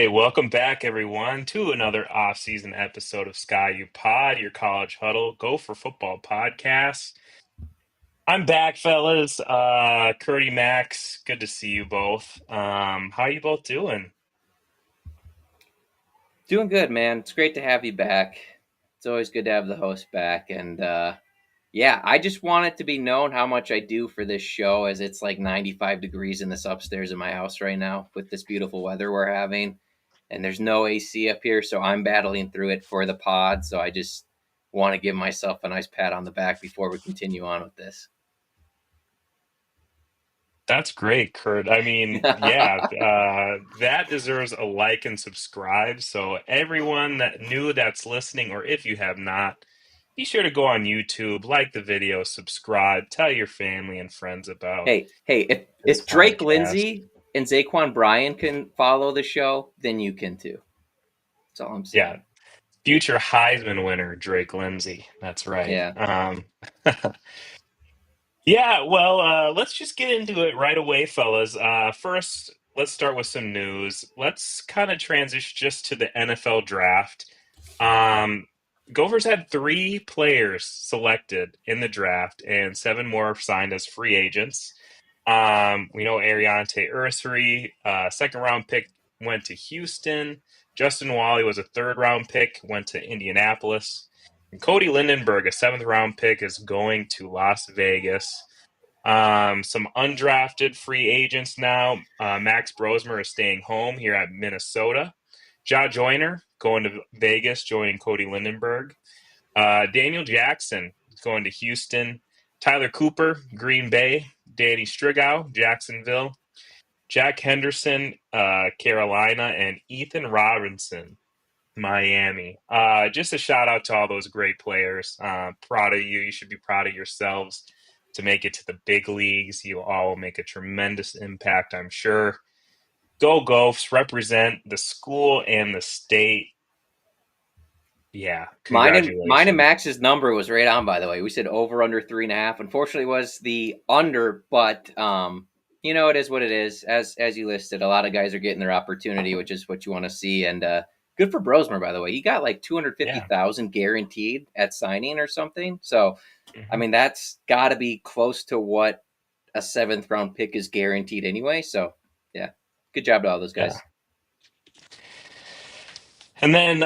Hey, welcome back, everyone, to another off-season episode of Sky U Pod, your college huddle Gopher Football podcast. I'm back, fellas. Curdy, Max, good to see you both. How you both doing? Doing good, man. It's great to have you back. It's always good to have the host back. And yeah, I just want it to be known how much I do for this show as it's like 95 degrees in this upstairs in my house right now with this beautiful weather we're having. And there's no AC up here, so I'm battling through it for the pod. So I just want to give myself a nice pat on the back before we continue on with this. That's great, Kurt. I mean, yeah, that deserves a like and subscribe. So everyone that new that's listening, or if you have not, be sure to go on YouTube, like the video, subscribe, tell your family and friends about Hey, this if Drake podcast. Lindsay and Zaquan Bryan can follow the show, then you can too. That's all I'm Yeah, saying. future Heisman winner Drake Lindsay. That's right. Yeah. Yeah, well, let's just get into it right away, fellas. First, let's start with some news. Let's kind of transition just to the NFL draft. Um, Gophers had three players selected in the draft, and seven more signed as free agents. We know Ariante Ursary, second round pick, went to Houston. Justin Wally was a third round pick, went to Indianapolis. And Cody Lindenberg, a seventh round pick, is going to Las Vegas. Some undrafted free agents now. Max Brosmer is staying home here at Minnesota. Ja Joyner going to Vegas, joining Cody Lindenberg. Daniel Jackson is going to Houston. Tyler Cooper, Green Bay. Danny Strigow, Jacksonville. Jack Henderson, Carolina. And Ethan Robinson, Miami. Just a shout out to all those great players. Proud of you. You should be proud of yourselves to make it to the big leagues. You all will make a tremendous impact, I'm sure. Go Gophs, represent the school and the state. Yeah, Mine and congratulations. Max's number was right on. By the way, we said over under 3.5. Unfortunately, it was the under, but it is what it is. As you listed, a lot of guys are getting their opportunity, which is what you want to see. And good for Brosmer, by the way. He got like 250,000 guaranteed at signing or something. So, I Mhm. mean, that's got to be close to what a seventh round pick is guaranteed anyway. So, yeah, good job to all those Yeah. guys. And then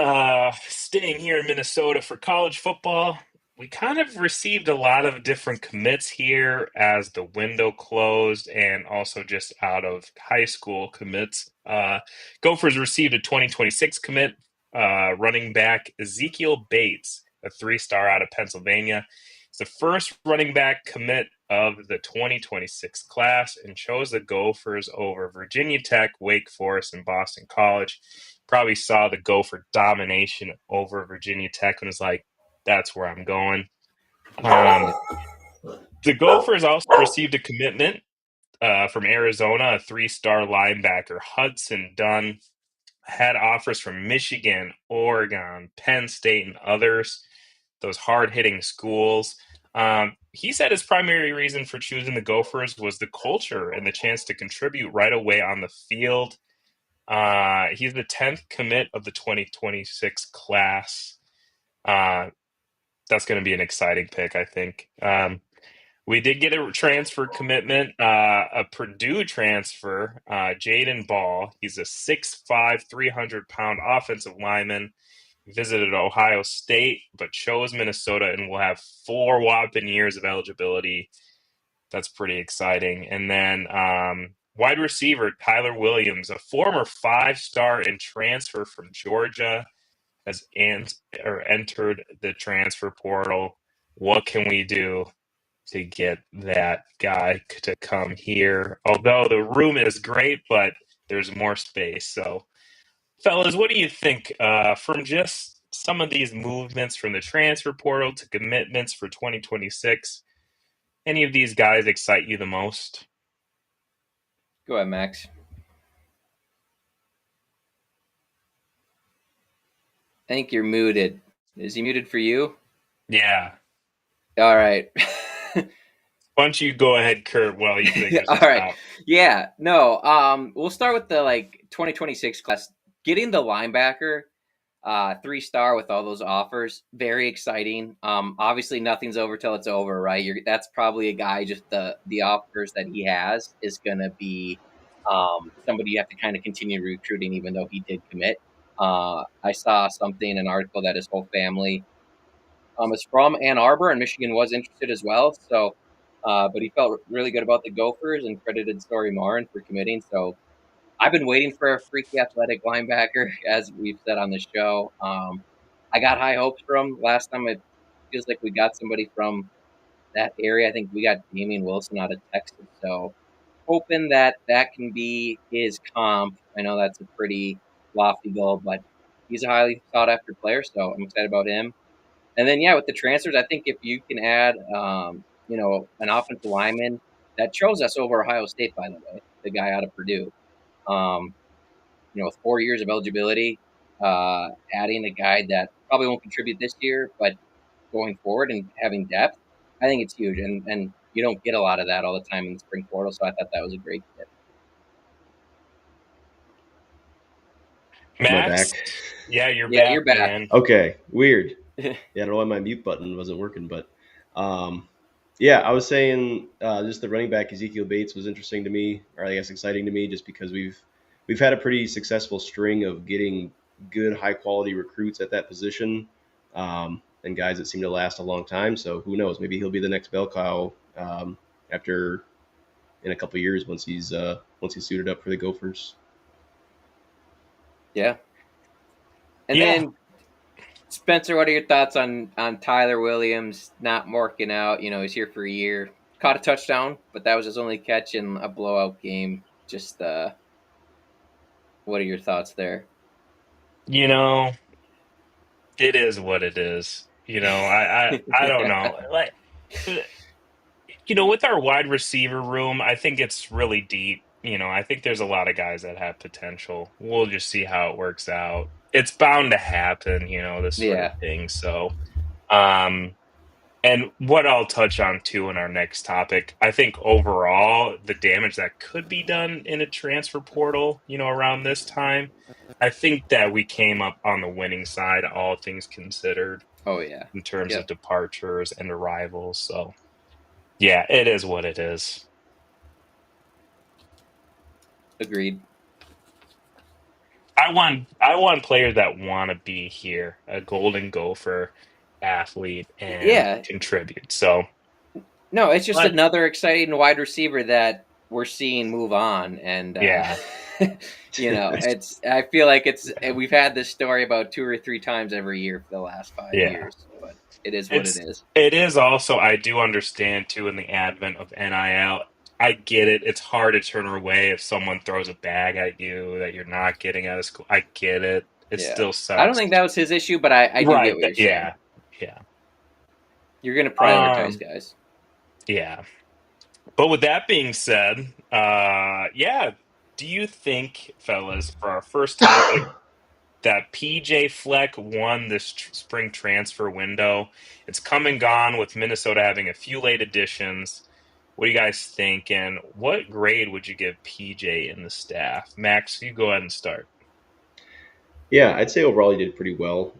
staying here in Minnesota for college football, we kind of received a lot of different commits here as the window closed and also just out of high school commits. Gophers received a 2026 commit, running back Ezekiel Bates, a three-star out of Pennsylvania. It's the first running back commit of the 2026 class and chose the Gophers over Virginia Tech, Wake Forest, and Boston College. Probably saw the Gopher domination over Virginia Tech and was like, that's where I'm going. Um, the Gophers also received a commitment from Arizona, a three-star linebacker, Hudson Dunn. Had offers from Michigan, Oregon, Penn State, and others, those hard-hitting schools. He said his primary reason for choosing the Gophers was the culture and the chance to contribute right away on the field. He's the 10th commit of the 2026 class. Uh, that's going to be an exciting pick, I think. We did get a transfer commitment, a Purdue transfer, Jaden Ball. He's a 6'5", 300-pound offensive lineman. Visited Ohio State, but chose Minnesota and will have 4 whopping years of eligibility. That's pretty exciting. And then wide receiver Tyler Williams, a former 5-star and transfer from Georgia, has entered the transfer portal. What can we do to get that guy to come here? Although the room is great, but there's more space. So, fellas, what do you think from just some of these movements from the transfer portal to commitments for 2026? Any of these guys excite you the most? Go ahead, Max. I think you're muted. Is he muted for you? Yeah. All right. Why don't you go ahead, Kurt, while he figures All this right. out? Yeah. No. We'll start with the 2026 class. getting the linebacker 3-star with all those offers, very exciting. Obviously, nothing's over till it's over, right? That's probably a guy. Just the offers that he has is going to be somebody you have to kind of continue recruiting, even though he did commit. I saw something, an article that his whole family is from Ann Arbor, and Michigan was interested as well. So, but he felt really good about the Gophers and credited Story Marin for committing. So I've been waiting for a freaky athletic linebacker, as we've said on the show. I got high hopes for him last time. It feels like we got somebody from that area. I think we got Damian Wilson out of Texas. So hoping that that can be his comp. I know that's a pretty lofty goal, but he's a highly sought after player. So I'm excited about him. And then, yeah, with the transfers, I think if you can add, an offensive lineman that chose us over Ohio State, by the way, the guy out of Purdue. Um, with 4 years of eligibility, adding a guy that probably won't contribute this year, but going forward and having depth, I think it's huge. And you don't get a lot of that all the time in the spring portal, so I thought that was a great fit. Am I back? Max, yeah, you're Yeah, back, you're back. man. Okay, weird. Yeah, I don't know why my mute button wasn't working, but um, yeah, I was saying just the running back Ezekiel Bates was interesting to me, or I guess exciting to me, just because we've had a pretty successful string of getting good, high quality recruits at that position, and guys that seem to last a long time. So who knows? Maybe he'll be the next bell cow after in a couple years once he's suited up for the Gophers. Yeah. And Yeah, then, Spencer, what are your thoughts on Tyler Williams not working out? He's here for a year. Caught a touchdown, but that was his only catch in a blowout game. Just what are your thoughts there? you know, it is what it is. I don't know. Like, with our wide receiver room, I think it's really deep. I think there's a lot of guys that have potential. We'll just see how it works out. It's bound to happen, this sort of Yeah. thing. So, um, and what I'll touch on too in our next topic, I think overall the damage that could be done in a transfer portal, around this time, I think that we came up on the winning side, all things considered, Oh yeah. in terms of Yep. departures and arrivals. So, yeah, it is what it is. Agreed. I want players that want to be here, a Golden Gopher athlete and Yeah. contribute. So, No, it's just but another exciting wide receiver that we're seeing move on, and yeah, it's. I feel like we've had this story about 2 or 3 times every year for the last five yeah. years, but it is what it It's is. it is also, I do understand too, in the advent of NIL. I get it. It's hard to turn away if someone throws a bag at you that you're not getting out of school. I get it. It Yeah, still I don't sucks. think that was his issue, but I do get Right. what you're saying. Yeah. Yeah. You're going to prioritize Um. guys. Yeah. But with that being said, yeah. Do you think, fellas, for our first topic, that PJ Fleck won this spring transfer window? It's come and gone with Minnesota having a few late additions. What do you guys think? And what grade would you give PJ in the staff? Max, you go ahead and start. Yeah, I'd say overall he did pretty well.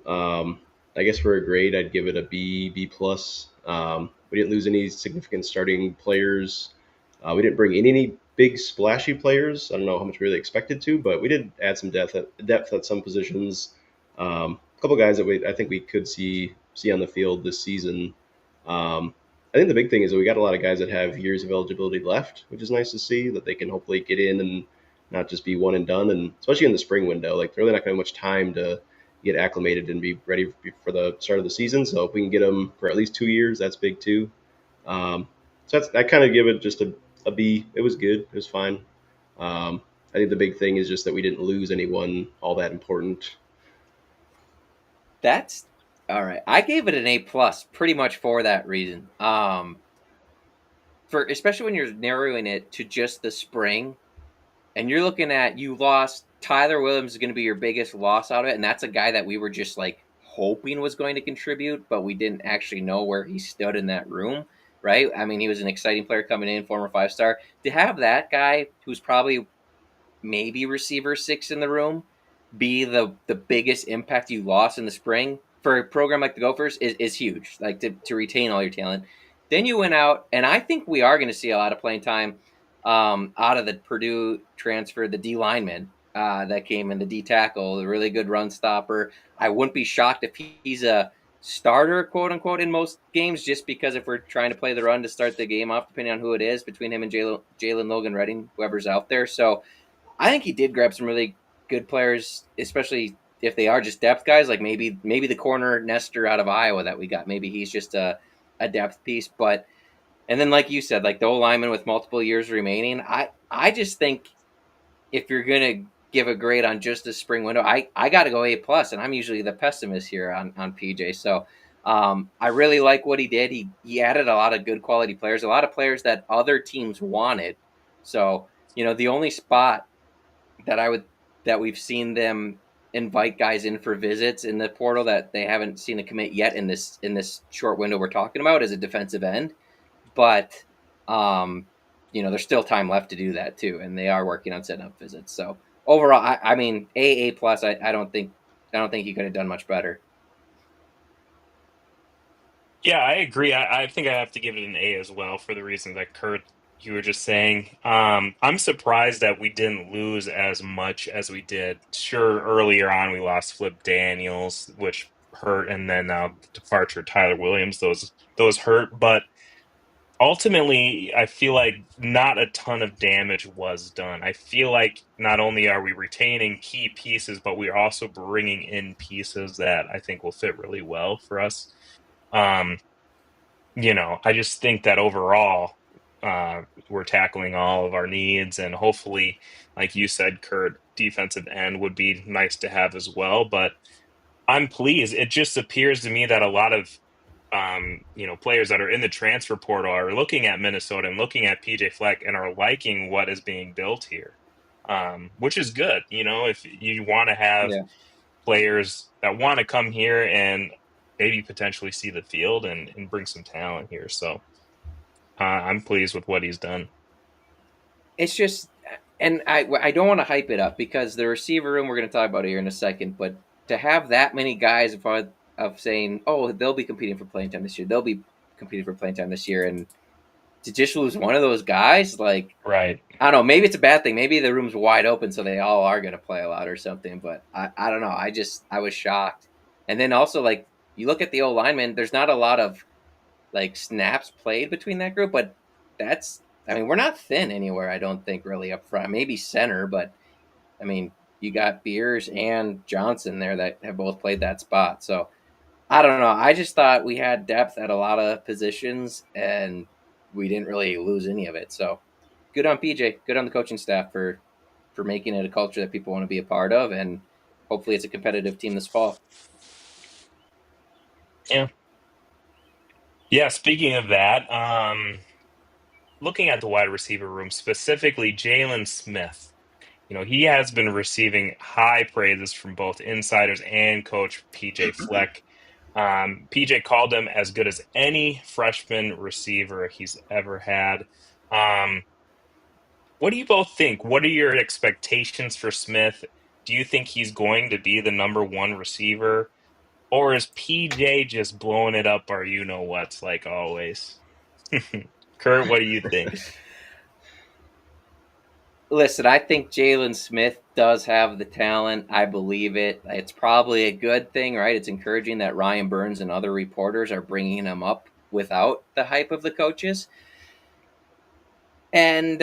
I guess for a grade, I'd give it a B, B plus. We didn't lose any significant starting players. We didn't bring in any big splashy players. I don't know how much we really expected to, but we did add some depth at some positions. A couple guys that I think we could see on the field this season. I think the big thing is that we got a lot of guys that have years of eligibility left, which is nice to see that they can hopefully get in and not just be one and done. And especially in the spring window, like they're really not going to have much time to get acclimated and be ready for the start of the season. So if we can get them for at least 2 years, that's big too. I kind of give it just a B. It was good. It was fine. I think the big thing is just that we didn't lose anyone all that important. That's all right. I gave it an A plus, pretty much for that reason. For especially when you're narrowing it to just the spring, and you're looking at you lost Tyler Williams is going to be your biggest loss out of it, and that's a guy that we were just like hoping was going to contribute, but we didn't actually know where he stood in that room, right? I mean, he was an exciting player coming in, former 5-star. To have that guy who's probably maybe receiver 6 in the room be the biggest impact you lost in the spring for a program like the Gophers is huge. Like to retain all your talent. Then you went out, and I think we are going to see a lot of playing time out of the Purdue transfer, the D lineman that came in, the D tackle, the really good run stopper. I wouldn't be shocked if he's a starter, quote unquote, in most games, just because if we're trying to play the run to start the game off, depending on who it is, between him and Jalen Logan Redding, whoever's out there. So I think he did grab some really good players, especially if they are just depth guys. Like maybe the corner Nestor out of Iowa that we got. Maybe he's just a depth piece. But and then like you said, like the old lineman with multiple years remaining. I just think if you're gonna give a grade on just the spring window, I got to go A+, and I'm usually the pessimist here on PJ. So I really like what he did. He added a lot of good quality players, a lot of players that other teams wanted. So the only spot that we've seen them invite guys in for visits in the portal that they haven't seen a commit yet in this short window we're talking about is a defensive end. But there's still time left to do that too, and they are working on setting up visits. So overall, I mean A+. I don't think he could have done much better. Yeah, I agree. I think I have to give it an A as well for the reasons that Kurt, you were just saying. I'm surprised that we didn't lose as much as we did. Sure, earlier on we lost Flip Daniels, which hurt, and then departure of Tyler Williams, those hurt. But ultimately, I feel like not a ton of damage was done. I feel like not only are we retaining key pieces, but we're also bringing in pieces that I think will fit really well for us. Um, I just think that overall, we're tackling all of our needs, and hopefully, like you said, Kurt, defensive end would be nice to have as well. But I'm pleased. It just appears to me that a lot of players that are in the transfer portal are looking at Minnesota and looking at PJ Fleck and are liking what is being built here, which is good. If you want to have Yeah. players that want to come here and maybe potentially see the field and bring some talent here. So I'm pleased with what he's done. It's just, and I don't want to hype it up because the receiver room we're going to talk about here in a second, but to have that many guys in front of saying, oh, they'll be competing for playing time this year, they'll be competing for playing time this year, and to just lose one of those guys, like, Right. I don't know, maybe it's a bad thing. Maybe the room's wide open, so they all are going to play a lot or something. But I don't know. I was shocked. And then also, like, you look at the old linemen, there's not a lot of like snaps played between that group, but I mean, we're not thin anywhere. I don't think really up front. Maybe center, but I mean, you got Beers and Johnson there that have both played that spot. So I don't know. I just thought we had depth at a lot of positions, and we didn't really lose any of it. So good on PJ, good on the coaching staff for making it a culture that people want to be a part of, and hopefully it's a competitive team this fall. Yeah. Yeah. Speaking of that, looking at the wide receiver room, specifically Jalen Smith, he has been receiving high praises from both insiders and coach PJ Fleck. PJ called him as good as any freshman receiver he's ever had. What do you both think? What are your expectations for Smith? Do you think he's going to be the number one receiver? Or is PJ just blowing it up or you know what's like always? Kurt, what do you think? Listen, I think Jalen Smith does have the talent. I believe it. It's probably a good thing, right? It's encouraging that Ryan Burns and other reporters are bringing him up without the hype of the coaches. And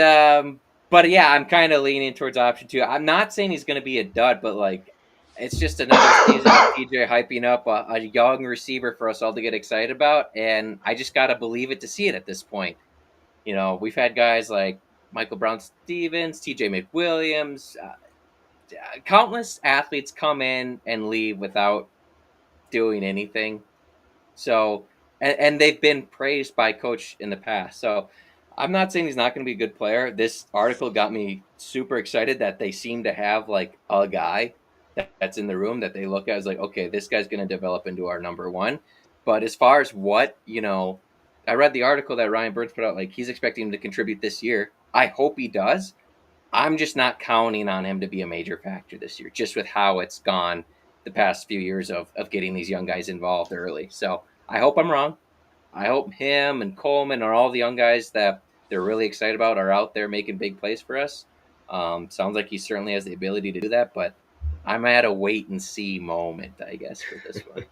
but yeah, I'm kind of leaning towards option two. I'm not saying he's going to be a dud, but like it's just another season of PJ hyping up a young receiver for us all to get excited about, and I just got to believe it to see it at this point. We've had guys like Michael Brown Stevens, TJ McWilliams, countless athletes come in and leave without doing anything. So, and they've been praised by coach in the past. So, I'm not saying he's not going to be a good player. This article got me super excited that they seem to have like a guy that's in the room that they look at as like, okay, this guy's going to develop into our number one. But as far as what, I read the article that Ryan Burns put out, like he's expecting him to contribute this year. I hope he does. I'm just not counting on him to be a major factor this year, just with how it's gone the past few years of getting these young guys involved early. So I hope I'm wrong. I hope him and Coleman and all the young guys that they're really excited about are out there making big plays for us. Sounds like he certainly has the ability to do that, but I'm at a wait and see moment, I guess, for this one.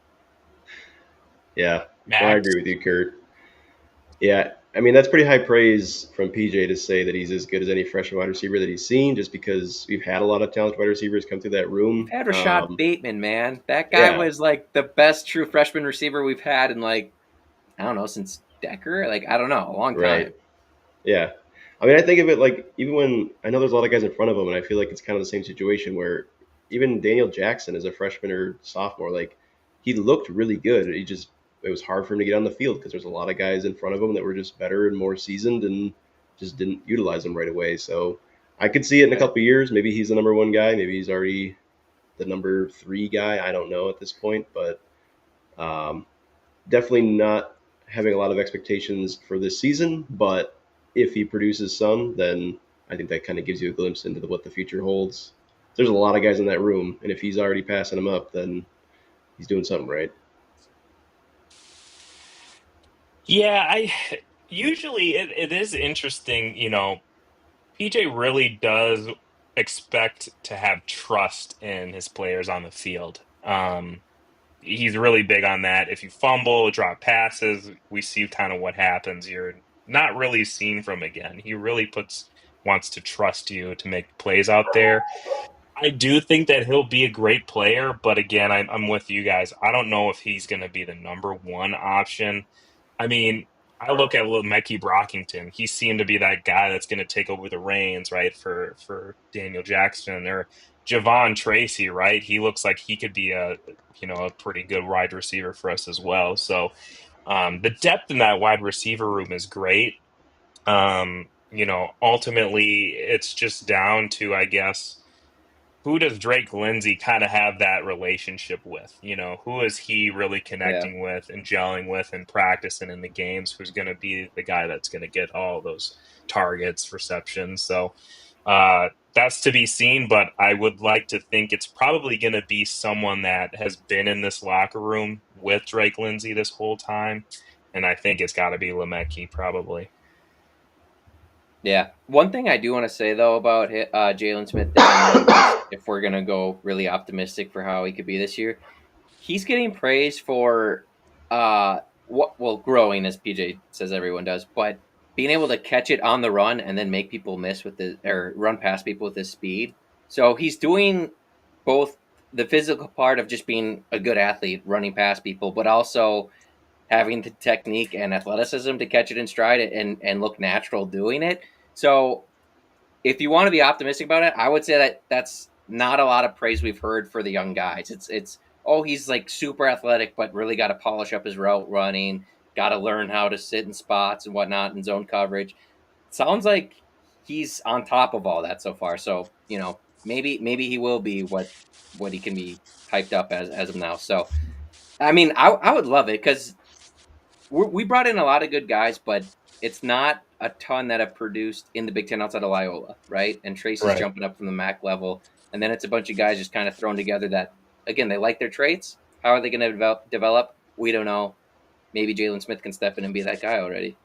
Yeah, no, I agree Max? with you, Kurt. Yeah, I mean that's pretty high praise from PJ to say that he's as good as any freshman wide receiver that he's seen, just because we've had a lot of talented wide receivers come through that We've room. had Rashad Bateman, man. That guy Yeah, was like the best true freshman receiver we've had in like, I don't know, since Decker. Like, I don't know, a long right. time. Yeah. I mean, I think of it like even when I know there's a lot of guys in front of him, and I feel like it's kind of the same situation where even Daniel Jackson as a freshman or sophomore, like he looked really good. It was hard for him to get on the field because there's a lot of guys in front of him that were just better and more seasoned and just didn't utilize him right away. So I could see it in a Right. couple of years. Maybe he's the number one guy. Maybe he's already the number three guy. I don't know at this point, but um, definitely not having a lot of expectations for this season, but if he produces some, then I think that kind of gives you a glimpse into what the future holds. There's a lot of guys in that room, and if he's already passing them up, then he's doing something right. Yeah, I usually it is interesting, PJ really does expect to have trust in his players on the field. He's really big on that. If you fumble, drop passes, we see kind of what happens. You're not really seen from again. He really wants to trust you to make plays out there. I do think that he'll be a great player, but again, I'm with you guys. I don't know if he's going to be the number one option. I mean, I look at little Mickey Brockington. He seemed to be that guy that's going to take over the reins, right, for Daniel Jackson or Javon Tracy, right? He looks like he could be a pretty good wide receiver for us as well. So the depth in that wide receiver room is great. Ultimately, it's just down to, I guess, who does Drake Lindsay kind of have that relationship with? Who is he really Yeah. connecting with and gelling with and practicing in the games? Who's going to be the guy that's going to get all those targets, receptions? So that's to be seen, but I would like to think it's probably going to be someone that has been in this locker room with Drake Lindsay this whole time. And I think it's got to be Lemecki, probably. Yeah. One thing I do want to say though about Jalen Smith this year is if we're gonna go really optimistic for how he could be this year, he's getting praised for growing as PJ says everyone does, but being able to catch it on the run and then make people miss with the or run past people with his speed. So he's doing both the physical part of just being a good athlete, running past people, but also having the technique and athleticism to catch it in stride and look natural doing it. So if you want to be optimistic about it, I would say that that's not a lot of praise we've heard for the young guys. It's oh, he's like super athletic, but really got to polish up his route running, got to learn how to sit in spots and whatnot in zone coverage. Sounds like he's on top of all that so far. So maybe he will be what he can be hyped up as of now. So I mean, I would love it because we brought in a lot of good guys, but it's not a ton that have produced in the Big Ten outside of Loyola, right? And Tracy's Right. jumping up from the MAC level, and then it's a bunch of guys just kind of thrown together that, again, they like their traits. How are they going to develop? We don't know. Maybe Jalen Smith can step in and be that guy already.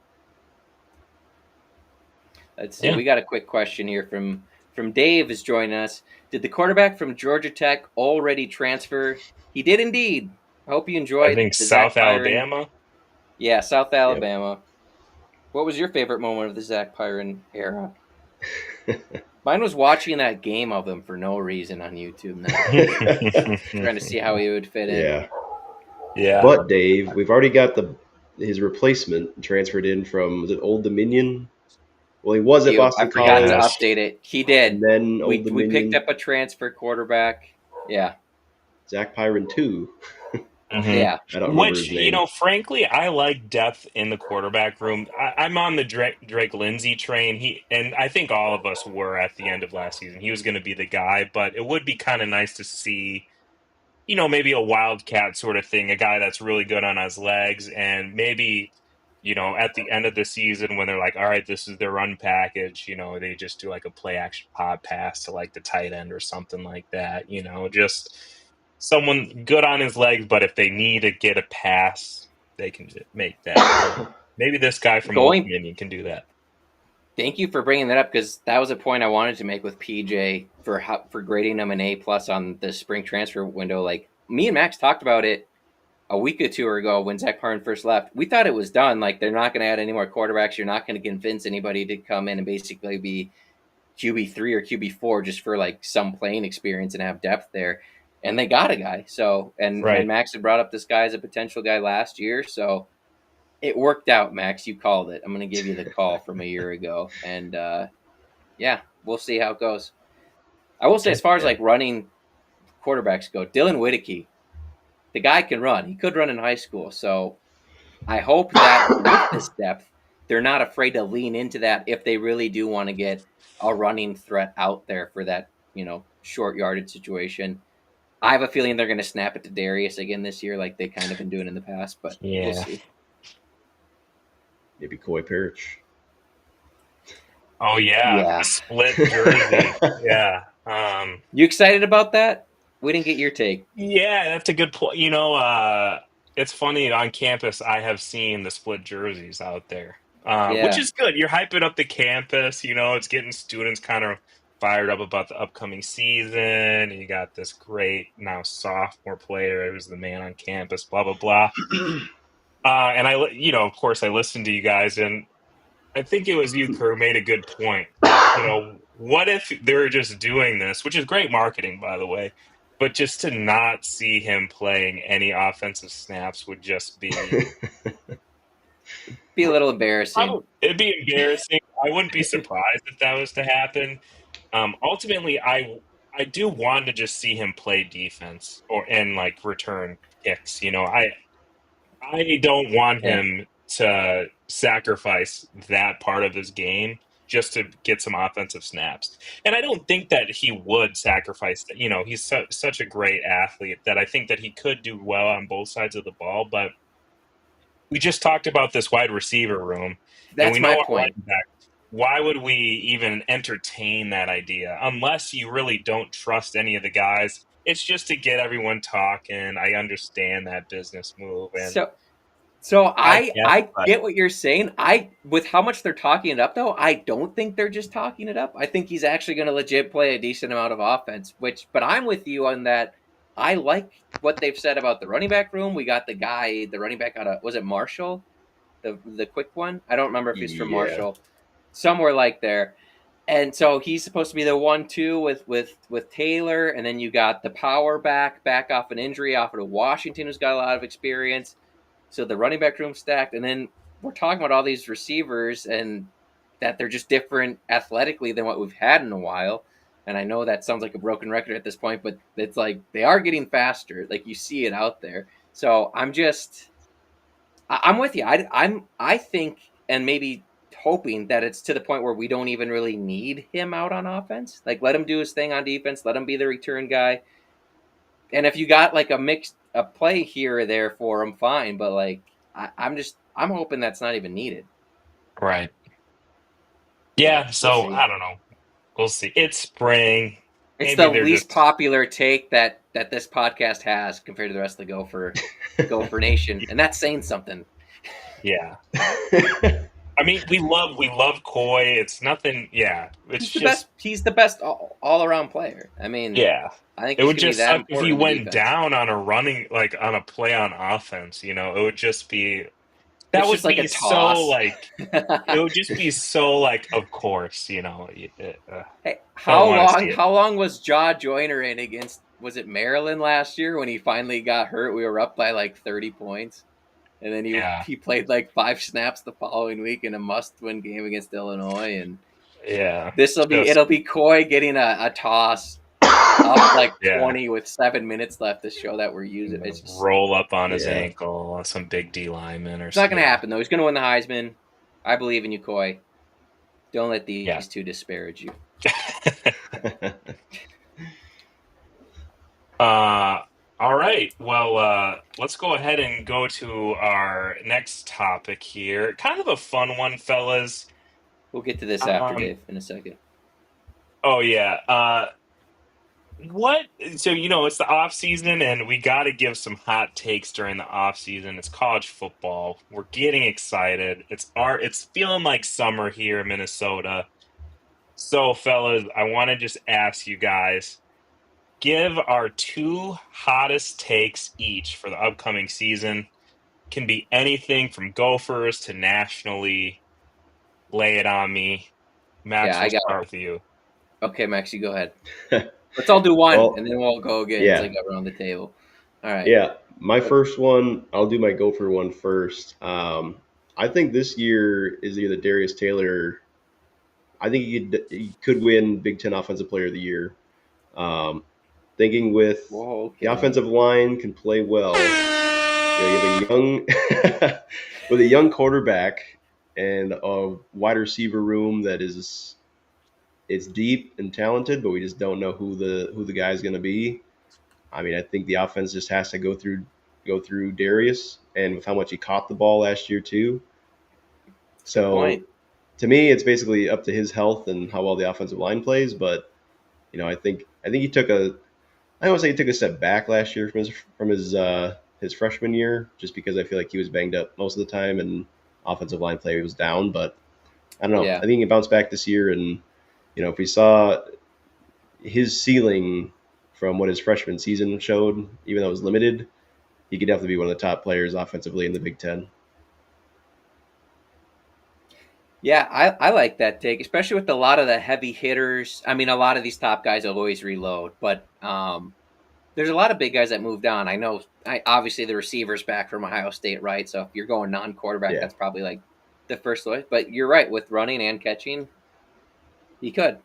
Let's see. Yeah. We got a quick question here from Dave is joining us. Did the quarterback from Georgia Tech already transfer? He did indeed. I hope you I enjoyed think the South Zach Byron. Alabama. Yeah, South Yep. Alabama. What was your favorite moment of the Zach Pyron era? Mine was watching that game of him for no reason on YouTube now, trying to see how he would fit in. Yeah. Yeah. But Dave, we've already got the his replacement transferred in from was it Old Dominion? Well, he was at I Boston forgot to Yes. College update it. He did. and then Old We picked Dominion. up a transfer quarterback. Yeah, Zach Pyron too. Hmm. yeah, I don't remember Which, his name. frankly, I like depth in the quarterback room. I'm on the Drake Lindsay train. And I think all of us were at the end of last season. He was going to be the guy, but it would be kind of nice to see, maybe a wildcat sort of thing, a guy that's really good on his legs and maybe, at the end of the season when they're like, all right, this is their run package, they just do like a play action pod pass to like the tight end or something like that, just someone good on his legs, but if they need to get a pass, they can just make that. Maybe this guy from Old Going Dominion can do that. Thank you for bringing that up, because that was a point I wanted to make with PJ for grading him an A+ on the spring transfer window. Like, me and Max talked about it a week or two ago when Zach Parn first left. We thought it was done. Like, they're not going to add any more quarterbacks. You're not going to convince anybody to come in and basically be QB3 or QB4 just for like some playing experience and have depth there. And they got a guy. So, and Right. Max had brought up this guy as a potential guy last year. So it worked out, Max. You called it. I'm going to give you the call from a year ago. And yeah, we'll see how it goes. I will say, as far as like running quarterbacks go, Dylan Whittaker, the guy can run. He could run in high school. So I hope that with this depth, they're not afraid to lean into that if they really do want to get a running threat out there for that, short yardage situation. I have a feeling they're going to snap it to Darius again this year, like they kind of been doing in the past, but we'll see. Maybe Coy Parrish. Oh yeah. Split jersey. Yeah. You excited about that? We didn't get your take. Yeah, that's a good point. It's funny, on campus I have seen the split jerseys out there, which is good. You're hyping up the campus. It's getting students kind of fired up about the upcoming season. And you got this great now sophomore player who's the man on campus. Blah blah blah. And of course, I listened to you guys, and I think it was you, Kerr, made a good point. What if they're just doing this, which is great marketing, by the way, but just to not see him playing any offensive snaps would just be a little embarrassing. It'd be embarrassing. I wouldn't be surprised if that was to happen. Ultimately, I do want to just see him play defense and like return kicks. I don't want him to sacrifice that part of his game just to get some offensive snaps. And I don't think that he would sacrifice that. He's such a great athlete that I think that he could do well on both sides of the ball. But we just talked about this wide receiver room. That's and we know my our point. running back. Why would we even entertain that idea unless you really don't trust any of the guys? It's just to get everyone talking. I understand that business move. And So I get what you're saying. With how much they're talking it up, though, I don't think they're just talking it up. I think he's actually going to legit play a decent amount of offense. But I'm with you on that. I like what they've said about the running back room. We got the running back out of, was it Marshall, the quick one? I don't remember if he's from Marshall, somewhere like there. And so he's supposed to be the 1-2 with Taylor, and then you got the power back off an injury off of Washington, who's got a lot of experience. So the running back room stacked, and then we're talking about all these receivers and that they're just different athletically than what we've had in a while. And I know that sounds like a broken record at this point, but it's like they are getting faster. Like, you see it out there. So I'm with you. I think, and maybe hoping that it's to the point where we don't even really need him out on offense. Like, let him do his thing on defense. Let him be the return guy. And if you got like a play here or there for him, fine. But like, I'm hoping that's not even needed. Right. Yeah. So I don't know. We'll see. It's spring. It's maybe the least popular take that this podcast has compared to the rest of the Gopher Nation, and that's saying something. Yeah. I mean, we love Coy. It's nothing. Yeah, he's the best all around player. I mean, yeah. I think it would just suck if he went down on on a play on offense. It would just be that would be so like it would just be so like of course. Hey, how long was Jaw Joyner in against? Was it Maryland last year when he finally got hurt? We were up by like 30 points. And then he played like 5 snaps the following week in a must-win game against Illinois, and it'll be Coy getting a toss up like 20 with 7 minutes left to show that we're using it. Roll up on his ankle, some big D lineman or something. It's not going to happen though. He's going to win the Heisman. I believe in you, Coy. Don't let these two disparage you. All right. Well, let's go ahead and go to our next topic here. Kind of a fun one, fellas. We'll get to this after Um, Dave in a second. oh yeah. What? So it's the off season, and we got to give some hot takes during the off season. It's college football. We're getting excited. It's feeling like summer here in Minnesota. So, fellas, I want to just ask you guys, give our two hottest takes each for the upcoming season. Can be anything from Gophers to nationally. Lay it on me. Yeah, Max, I we'll got start with you. okay, Max, you go ahead. Let's all do one, Well, and then we'll go again until yeah, you got around the table. All right. yeah. My first one, I'll do my Gopher one first. I think this year is either Darius Taylor. I think he could win Big Ten Offensive Player of the Year. Um, thinking with Whoa, the okay. offensive line can play well. You have a young with a young quarterback and a wide receiver room that is it's deep and talented, but we just don't know who the guy's going to be. I mean, I think the offense just has to go through Darius, and with how much he caught the ball last year too. Good So point. to me, it's basically up to his health and how well the offensive line plays. But I think he took a I don't want to say he took a step back last year from his freshman year, just because I feel like he was banged up most of the time and offensive line play was down. But I don't know. Yeah. I think he bounced back this year, and if we saw his ceiling from what his freshman season showed, even though it was limited, he could definitely be one of the top players offensively in the Big Ten. Yeah, I like that take, especially with a lot of the heavy hitters. I mean, a lot of these top guys will always reload, but there's a lot of big guys that moved on. I know, obviously the receivers back from Ohio State, right? So if you're going non-quarterback, Yeah, that's probably like the first choice. But you're right, with running and catching, he could.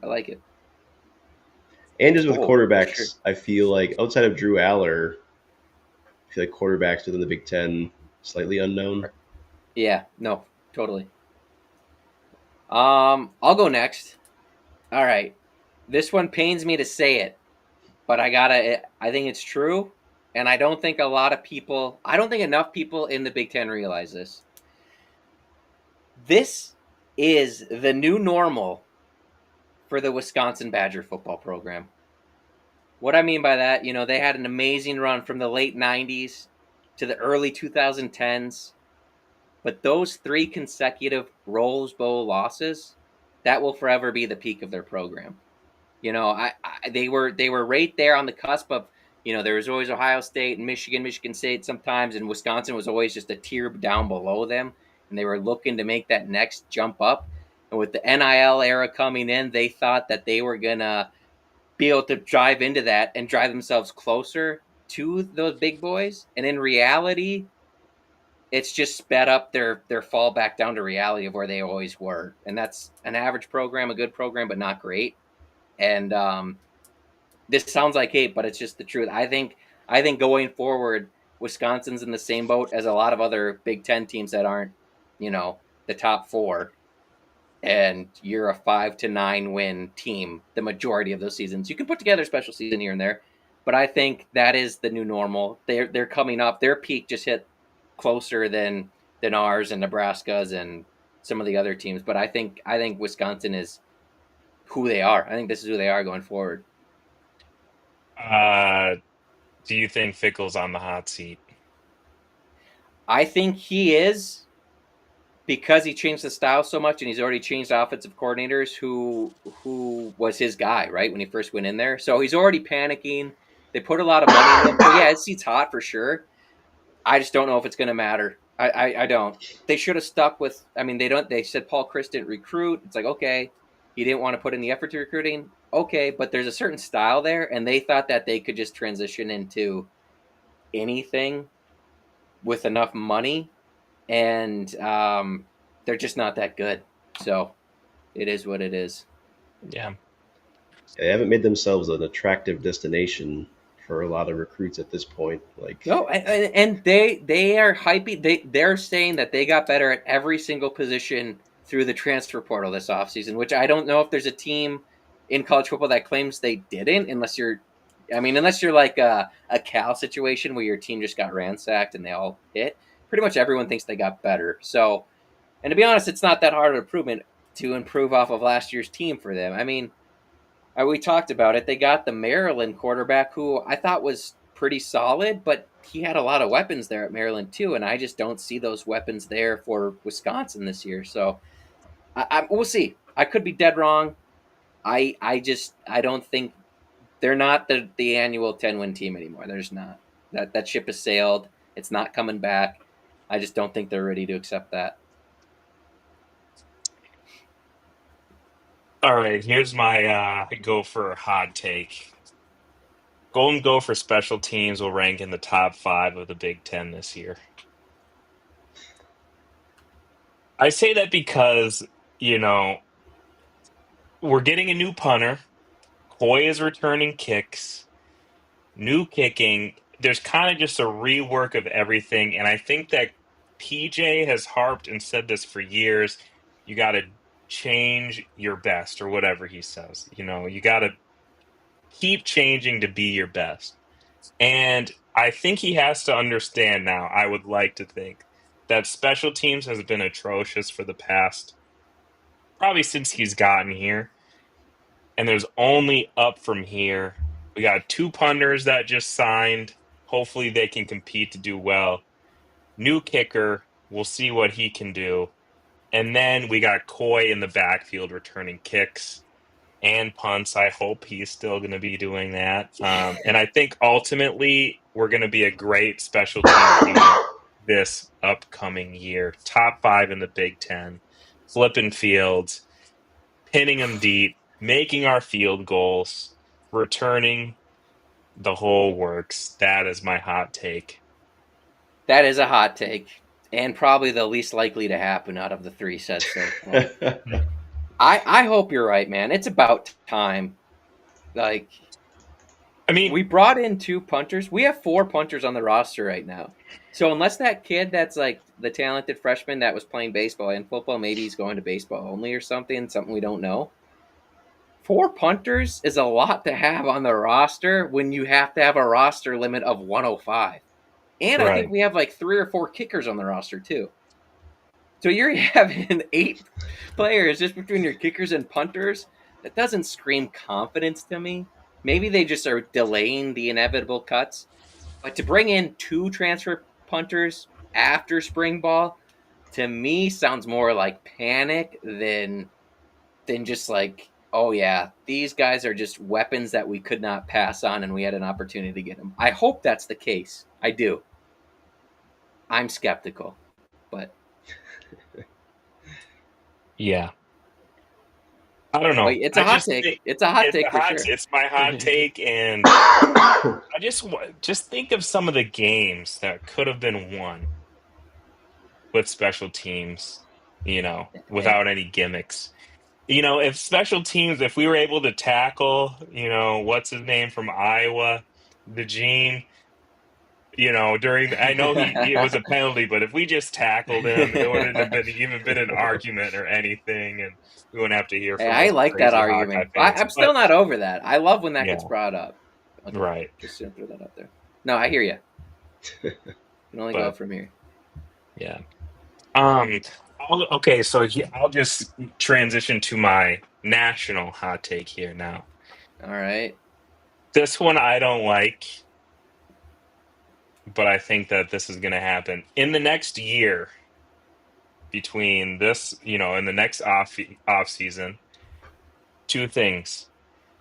I like it. and just with Oh, for sure. quarterbacks, I feel like outside of Drew Aller, I feel like quarterbacks within the Big Ten slightly unknown. Yeah, no, totally. I'll go next. All right, this one pains me to say it, but I think it's true, and I don't think I don't think enough people in the Big Ten realize this. This is the new normal for the Wisconsin Badger football program. What I mean by that, they had an amazing run from the late 90s to the early 2010s, but those three consecutive Rose Bowl losses, that will forever be the peak of their program. They were right there on the cusp of, there was always Ohio State and Michigan State sometimes, and Wisconsin was always just a tier down below them, and they were looking to make that next jump up. And with the NIL era coming in, they thought that they were gonna be able to drive into that and drive themselves closer to those big boys. And in reality, it's just sped up their fall back down to reality of where they always were. And that's an average program, a good program, but not great. And this sounds like hate, but it's just the truth. I think going forward, Wisconsin's in the same boat as a lot of other Big Ten teams that aren't, the top four. And you're a 5 to 9 win team the majority of those seasons. You can put together a special season here and there, but I think that is the new normal. They're coming up. Their peak just hit closer than ours and Nebraska's and some of the other teams. But I think Wisconsin is who they are. I think this is who they are going forward. Uh, do you think Fickle's on the hot seat? I think he is because he changed the style so much and he's already changed offensive coordinators who was his guy, right, when he first went in there. So he's already panicking. They put a lot of money into him. So yeah, his seat's hot for sure. I just don't know if it's gonna matter. I don't. They should have stuck with they said Paul Chris didn't recruit. It's like, okay, he didn't want to put in the effort to recruiting. Okay, but there's a certain style there, and they thought that they could just transition into anything with enough money, and they're just not that good. So it is what it is. Yeah. They haven't made themselves an attractive destination for a lot of recruits at this point. Like, No, and they are hyping. They're saying that they got better at every single position through the transfer portal this offseason, which I don't know if there's a team in college football that claims they didn't, unless you're I mean, unless you're like a Cal situation where your team just got ransacked and they all hit, pretty much everyone thinks they got better. So, and to be honest, it's not that hard of improvement to improve off of last year's team for them. I mean, we talked about it. They got the Maryland quarterback who I thought was pretty solid, but he had a lot of weapons there at Maryland too, and I just don't see those weapons there for Wisconsin this year. So we'll see. I could be dead wrong. I don't think they're not the annual 10-win team anymore. There's not. That ship has sailed. It's not coming back. I just don't think they're ready to accept that. All right, here's my Gopher hot take. Golden Gopher special teams will rank in the top 5 of the Big Ten this year. I say that because, you know, we're getting a new punter. Coy is returning kicks, new kicking. There's kind of just a rework of everything. And I think that PJ has harped and said this for years. You got to change your best, or whatever he says. You know, you got to keep changing to be your best. And I think he has to understand now, I would like to think, that special teams has been atrocious for the past, probably since he's gotten here. And there's only up from here. We got 2 punters that just signed. Hopefully they can compete to do well. New kicker. We'll see what he can do. And then we got Coy in the backfield returning kicks and punts. I hope he's still going to be doing that. And I think ultimately we're going to be a great special teams unit this upcoming year. Top 5 in the Big Ten. Flipping fields, pinning them deep, making our field goals, returning the whole works. That is my hot take. That is a hot take, and probably the least likely to happen out of the 3 said so far. I hope you're right, man. It's about time. Like, I mean, we brought in 2 punters. We have 4 punters on the roster right now. So unless that kid that's like the talented freshman that was playing baseball and football, maybe he's going to baseball only or something we don't know. 4 punters is a lot to have on the roster when you have to have a roster limit of 105. And I think right. we have like 3 or 4 kickers on the roster too. So you're having 8 players just between your kickers and punters. That doesn't scream confidence to me. Maybe they just are delaying the inevitable cuts. But to bring in 2 transfer punters after spring ball, to me sounds more like panic than just like, oh yeah, these guys are just weapons that we could not pass on and we had an opportunity to get them. I hope that's the case. I do. I'm skeptical, but Yeah. I don't know. it's I a hot just take. think It's a hot take for sure. it's my hot take, and I just think of some of the games that could have been won with special teams, without any gimmicks. If we were able to tackle, what's his name from Iowa, the Gene, I know it was a penalty, but if we just tackled him, it wouldn't have been even been an argument or anything, and we wouldn't have to hear Hey, from I those like that crazy Hawkeye argument. fans. I'm But still not over that. I love when that yeah, gets brought up. Okay, right. just gonna throw that out there. No, I hear you. You can only go But up from here. yeah. Um. Okay, so I'll just transition to my national hot take here now. All right. This one I don't like, but I think that this is going to happen in the next year. Between this, in the next off season, 2 things: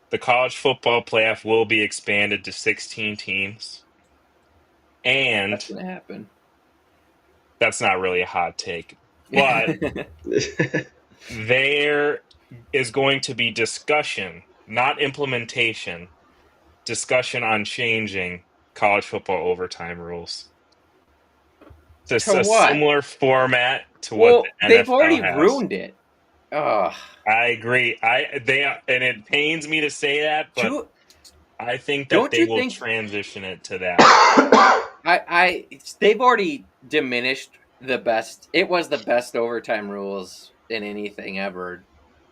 the college football playoff will be expanded to 16 teams, That's and gonna happen. that's not really a hot take, but there is going to be discussion, not implementation, discussion on changing college football overtime rules. It's To a what? similar format to what Well, the they've NFL already has. ruined it. Ugh. I agree. And it pains me to say that, but Two. I think that Don't they you will think? transition it to that. They've already diminished the best. It was the best overtime rules in anything ever.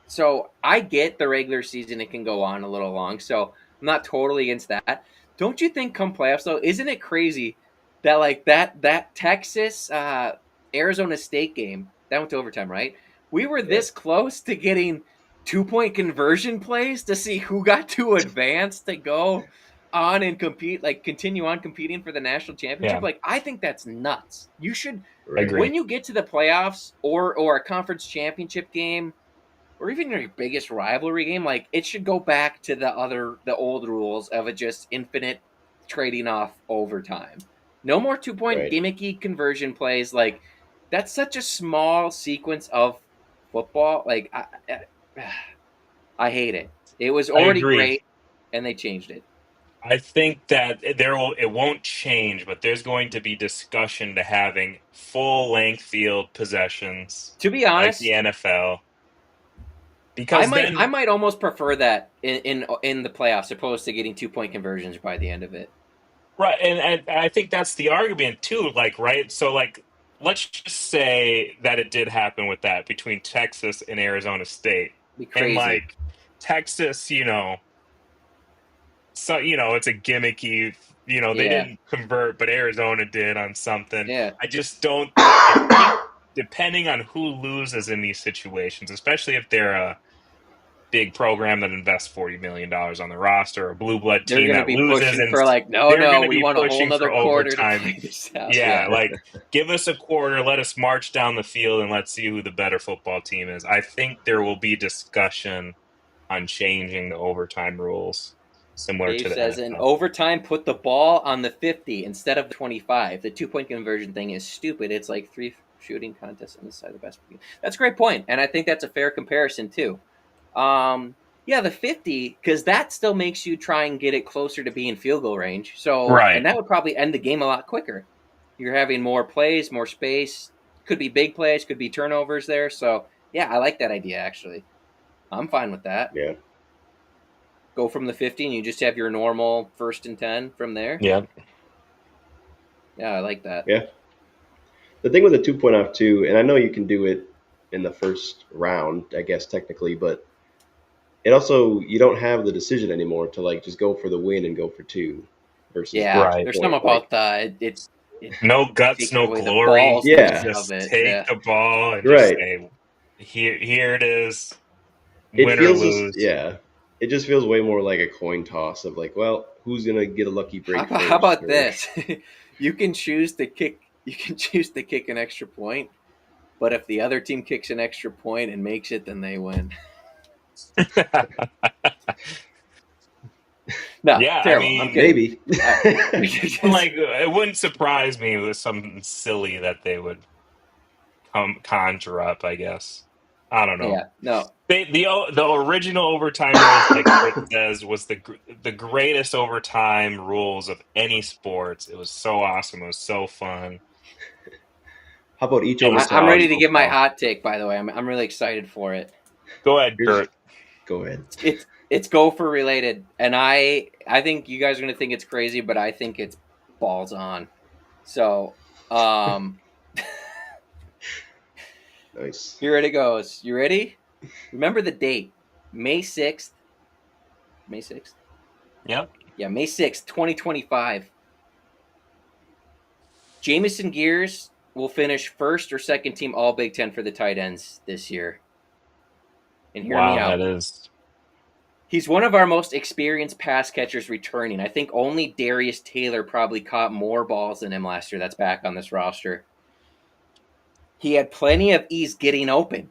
So I get the regular season; it can go on a little long. So I'm I'm not totally against that. Don't you think come playoffs though, isn't it crazy that like that Texas Arizona State game that went to overtime, right? We were Yeah. this close to getting 2-point conversion plays to see who got to advance to go on and compete, like continue on competing for the national championship. Yeah, Like I think that's nuts. You should, I Right. agree. when you get to the playoffs or a conference championship game or even your biggest rivalry game, like it should go back to the old rules of a just infinite trading off overtime. No more 2-point Right. gimmicky conversion plays. Like that's such a small sequence of football. Like I hate it. It was I already agree. great, and they changed it. I think that it won't change, but there's going to be discussion to having full length field possessions To be like the honest, NFL I because might I then might almost prefer that in the playoffs opposed to getting 2-point conversions by the end of it. right, and I think that's the argument too. Like, right, so like let's just say that it did happen with that between Texas and Arizona State, Be and crazy. like Texas, so it's a gimmicky, they Yeah, didn't convert, but Arizona did on something. yeah. I just don't. I think depending on who loses in these situations, especially if they're a big program that invests $40 million on the roster, a blue blood They're team gonna that be loses, pushing and for like, no, they're going no, to we be want a whole pushing nother for quarter to overtime. play this out. Yeah, Yeah, like give us a quarter, let us march down the field, and let's see who the better football team is. I think there will be discussion on changing the overtime rules, similar Dave to the says in NFL. overtime, put the ball on the 50 instead of the 25. The 2-point conversion thing is stupid. It's like 3 shooting contests on the side of the basketball. That's a great point, and I think that's a fair comparison too. Yeah, the 50, because that still makes you try and get it closer to being field goal range. So, and Right. that would probably end the game a lot quicker. You're having more plays, more space. Could be big plays, could be turnovers there. So, yeah, I like that idea actually. I'm fine with that. Yeah. Go from the 50 and you just have your normal 1st and 10 from there. Yeah. Yeah, I like that. Yeah. The thing with the 2 point off too, and I know you can do it in the first round, I guess technically, but it also you don't have the decision anymore to like just go for the win and go for two versus the Yeah, two Right. there's something point. Like, about it No guts, takes no away the glory. ballsiness yeah, of Just it. take Yeah. the ball and just right. say, here it is, It win or feels just lose. yeah. It just feels way more like a coin toss of like, well, who's gonna get a lucky break How first? about Or this? You can choose to kick. You can choose to kick an extra point, but if the other team kicks an extra point and makes it, then they win. No, Yeah, I terrible. I'm mean, kidding. maybe. like it wouldn't surprise me with something silly that they would conjure up. I guess I don't know. Yeah, no, The original overtime rules, like Chris says, was the greatest overtime rules of any sports. It was so awesome. It was so fun. How about each It was I'm overtime? ready college to give my football. hot take. By the way, I'm really excited for it. Go ahead, Here's Kurt. go ahead. It's Gopher related, and I think you guys are gonna think it's crazy, but I think it's balls on. So, Nice. here it goes. You ready? Remember the date, May 6th. May 6th. Yep. Yeah, May 6th, 2025. Jamison Gears will finish first or second team All Big Ten for the tight ends this year. And hear me Wow, that out. is. He's one of our most experienced pass catchers returning. I think only Darius Taylor probably caught more balls than him last year. That's back on this roster. He had plenty of ease getting open.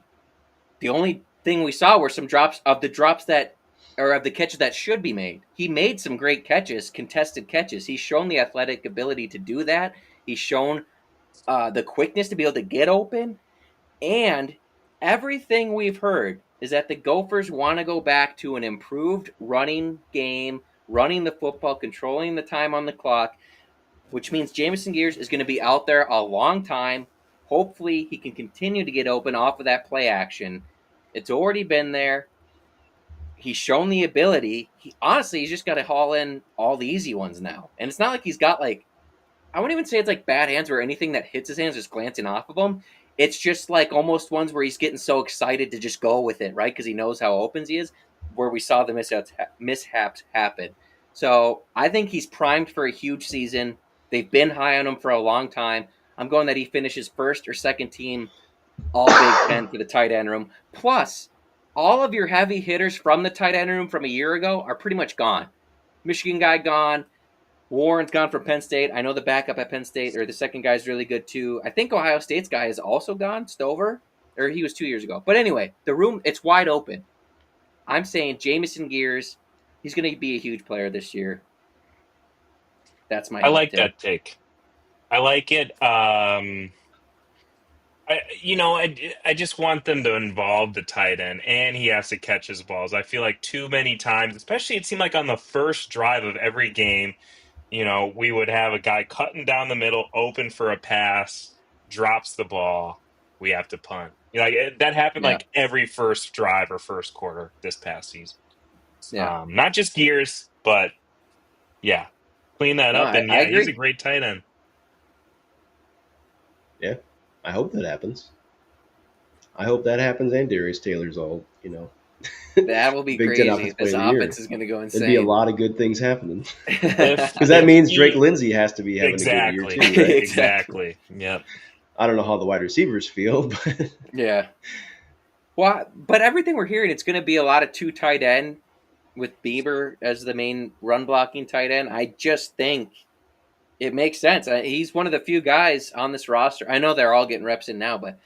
The only thing we saw were some drops of the catches that should be made. He made some great catches, contested catches. He's shown the athletic ability to do that. He's shown the quickness to be able to get open. And everything we've heard is that the Gophers want to go back to an improved running game, running the football, controlling the time on the clock, which means Jamison Gears is going to be out there a long time. Hopefully, he can continue to get open off of that play action. It's already been there. He's shown the ability. He's just got to haul in all the easy ones now. And it's not like he's got like, I wouldn't even say it's like bad hands where anything that hits his hands is glancing off of him. It's just like almost ones where he's getting so excited to just go with it, right? Because he knows how open he is. where we saw the mishaps happen. So I think he's primed for a huge season. They've been high on him for a long time. I'm going that he finishes first or second team all Big Ten for the tight end room. Plus, all of your heavy hitters from the tight end room from a year ago are pretty much gone. Michigan guy gone. Warren's gone from Penn State. I know the backup at Penn State, or the second guy is really good too. I think Ohio State's guy is also gone, Stover, or he was 2 years ago. But anyway, the room, it's wide open. I'm saying Jamison Gears, he's going to be a huge player this year. That's my I hot like take. that take. I like it. I just want them to involve the tight end, and he has to catch his balls. I feel like too many times, especially it seemed like on the first drive of every game, we would have a guy cutting down the middle, open for a pass, drops the ball, we have to punt. That happened Yeah. like every first drive or first quarter this past season. Yeah. Not just Gears, but yeah, clean that No, up. And I yeah, he's agree. a great tight end. Yeah, I hope that happens. I hope that happens, and Darius Taylor's all That will be Big Ten crazy. Offensive Player This of the Year. offense is going to go There'd be a insane. lot of good things happening If because that if means Drake he Lindsey has to be having a good year exactly, too, right? exactly, yep. I don't know how the wide receivers feel, but Yeah. Well, but everything we're hearing, it's going to be a lot of two tight end with Bieber as the main run blocking tight end. I just think it makes sense. He's one of the few guys on this roster. I know they're all getting reps in now, but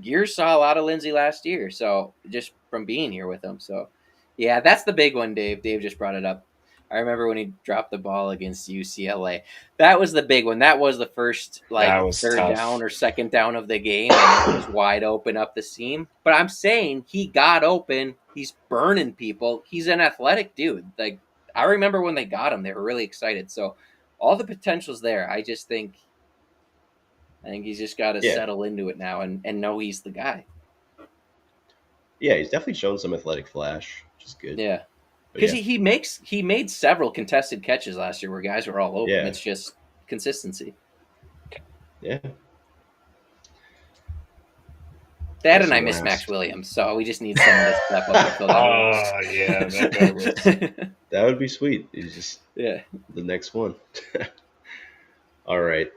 Gears saw a lot of Lindsey last year, so just from being here with him. So, yeah, that's the big one, Dave. Dave just brought it up. I remember when he dropped the ball against UCLA. That was the big one. That was the first That was third tough. down or second down of the game, and it was wide open up the seam. But I'm saying he got open. He's burning people. He's an athletic dude. Like I remember when they got him, they were really excited. So all the potential's there. I think he's just got to yeah, settle into it now and know he's the guy. yeah, he's definitely shown some athletic flash, which is good. Yeah, But because yeah, he made several contested catches last year where guys were all over him. yeah, It's just consistency. yeah. That and I Guessing miss Max last. Williams, so we just need someone to step up and fill that Oh yeah, that guy was. role. That would be sweet. He's just Yeah, the next one. All right.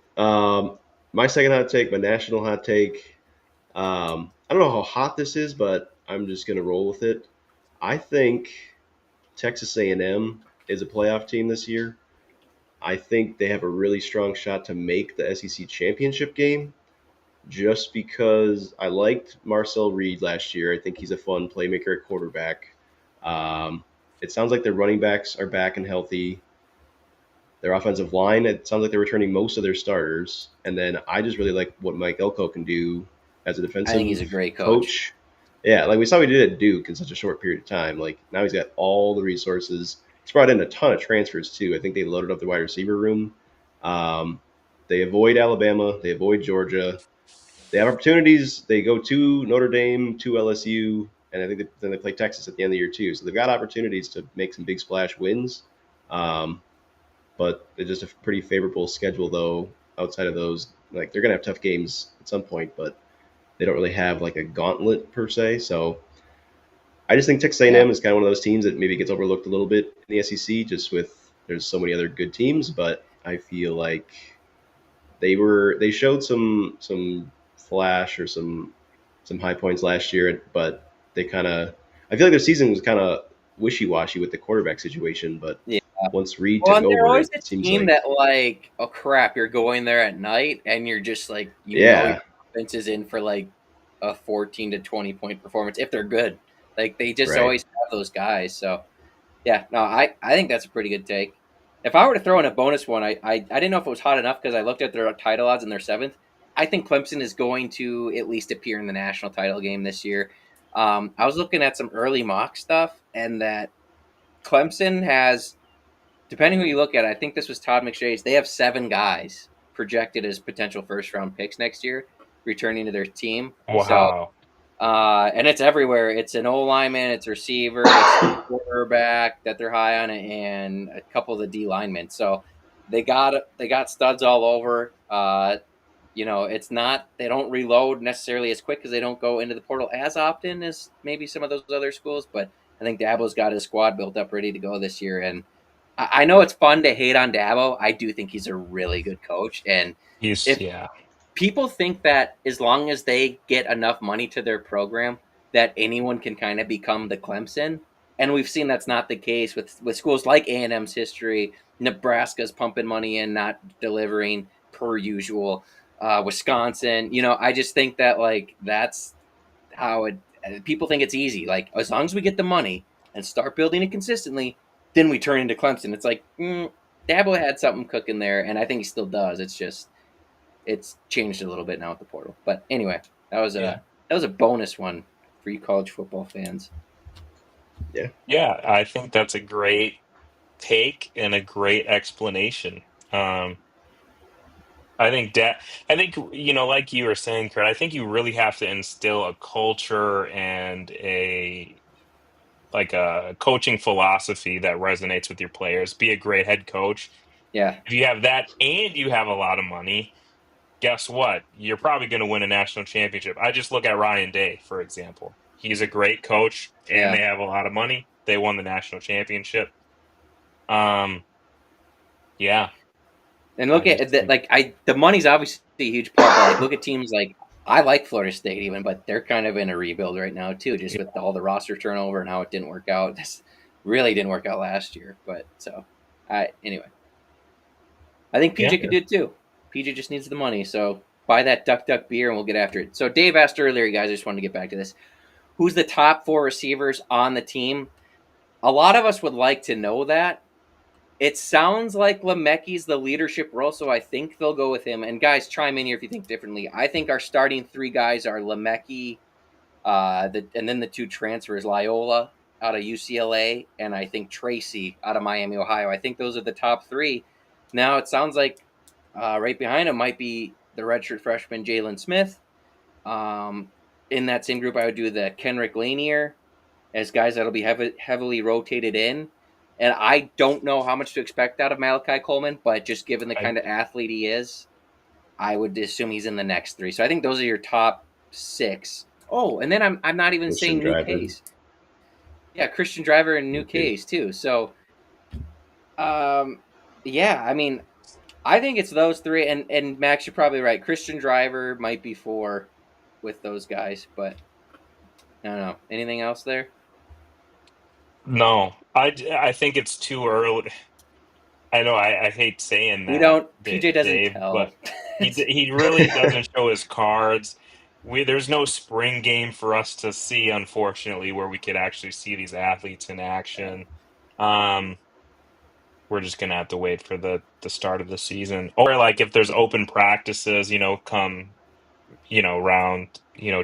My second hot take, my national hot take. I don't know how hot this is, but I'm just gonna roll with it. I think Texas A&M is a playoff team this year. I think they have a really strong shot to make the SEC championship game. Just because I liked Marcel Reed last year, I think he's a fun playmaker at quarterback. Um, it sounds like their running backs are back and healthy. Their offensive line, it sounds like they're returning most of their starters. And then I just really like what Mike Elko can do as a I think he's a defensive great coach. coach. Yeah, like we saw he did at Duke in such a short period of time. Like now he's got all the resources. He's brought in a ton of transfers too. I think they loaded up the wide receiver room. Um, they avoid Alabama. They avoid Georgia. They have opportunities. They go to Notre Dame, to LSU, and I think then they play Texas at the end of the year too. So they've got opportunities to make some big splash wins. Um, but it's just a pretty favorable schedule though. Outside of those, like they're gonna have tough games at some point, but they don't really have like a gauntlet per se. So I just think Texas Yeah, A&M is kind of one of those teams that maybe gets overlooked a little bit in the SEC, just with there's so many other good teams. But I feel like they showed some flash or some high points last year, but they kind of I feel like their season was kind of wishy washy with the quarterback situation. But yeah. once Reed Well, took and they're over, always it a seems team like that oh crap, you're going there at night, and you're just like your yeah, offense is in for like a 14 to 20 point performance if they're good. Like they just right, always have those guys. So yeah, no, I think that's a pretty good take. If I were to throw in a bonus one, I didn't know if it was hot enough because I looked at their title odds and they're seventh. I think Clemson is going to at least appear in the national title game this year. I was looking at some early mock stuff, and that Clemson has, depending who you look at, I think this was Todd McShay's. They have 7 guys projected as potential first round picks next year, returning to their team. So Wow. and it's everywhere. It's an O lineman, it's a receiver, it's a quarterback that they're high on, and a couple of the D linemen. So they got studs all over. It's not, they don't reload necessarily as quick because they don't go into the portal as often as maybe some of those other schools, but I think Dabo's got his squad built up ready to go this year. And I know it's fun to hate on Dabo. I do think he's a really good coach. And He's if yeah, people think that as long as they get enough money to their program, that anyone can kind of become the Clemson. And we've seen that's not the case with schools like A&M's history. Nebraska's pumping money in, not delivering per usual. Wisconsin, I just think that like that's how it. People think it's easy. Like as long as we get the money and start building it consistently, then we turn into Clemson. It's like Dabo had something cooking there, and I think he still does. It's changed a little bit now with the portal. But anyway, that was yeah, a bonus one for you college football fans. Yeah. yeah. I think that's a great take and a great explanation. Um, I think that I think like you were saying, Kurt. I think you really have to instill a culture and a coaching philosophy that resonates with your players. Be a great head coach. Yeah, If you have that and you have a lot of money, guess what? You're probably going to win a national championship. I just look at Ryan Day, for example. He's a great coach and yeah. they have a lot of money. They won the national championship. Um, yeah, And I look just at that. think, Like the money's obviously a huge part, but like look at teams like I like Florida State even, but they're kind of in a rebuild right now too, just with all the roster turnover and how it didn't work out. This really didn't work out last year, but so I anyway. I think yeah, PJ could do it too. PJ just needs the money, so buy that duck beer and we'll get after it. So Dave asked earlier, guys. I just wanted to get back to this. Who's the top four receivers on the team? A lot of us would like to know that. It sounds like Lemecky's the leadership role, so I think they'll go with him. And guys, chime in here if you think differently. I think our starting three guys are Lemecky, and then the two transfers, Loyola out of UCLA, and I think Tracy out of Miami, Ohio. I think those are the top three. Now it sounds like right behind him might be the redshirt freshman Jalen Smith. Um, in that same group, I would do the Kenrick Lanier as guys that'll be heavily rotated in. And I don't know how much to expect out of Malachi Coleman, but just given the I, kind of athlete he is, I would assume he's in the next three. So I think those are your top six. Oh, and then I'm not even Christian saying New Driver. Case. Yeah, Christian Driver and New Okay. Case too. So um yeah, I mean, I think it's those three, and Max, you're probably right. Christian Driver might be four with those guys, but I don't know. Anything else there? no, I think it's too early. I know I hate saying We that, don't. PJ doesn't Dave, but tell. he really doesn't show his cards. There's no spring game for us to see, unfortunately, where we could actually see these athletes in action. Um, we're just gonna have to wait for the start of the season, or like if there's open practices, come round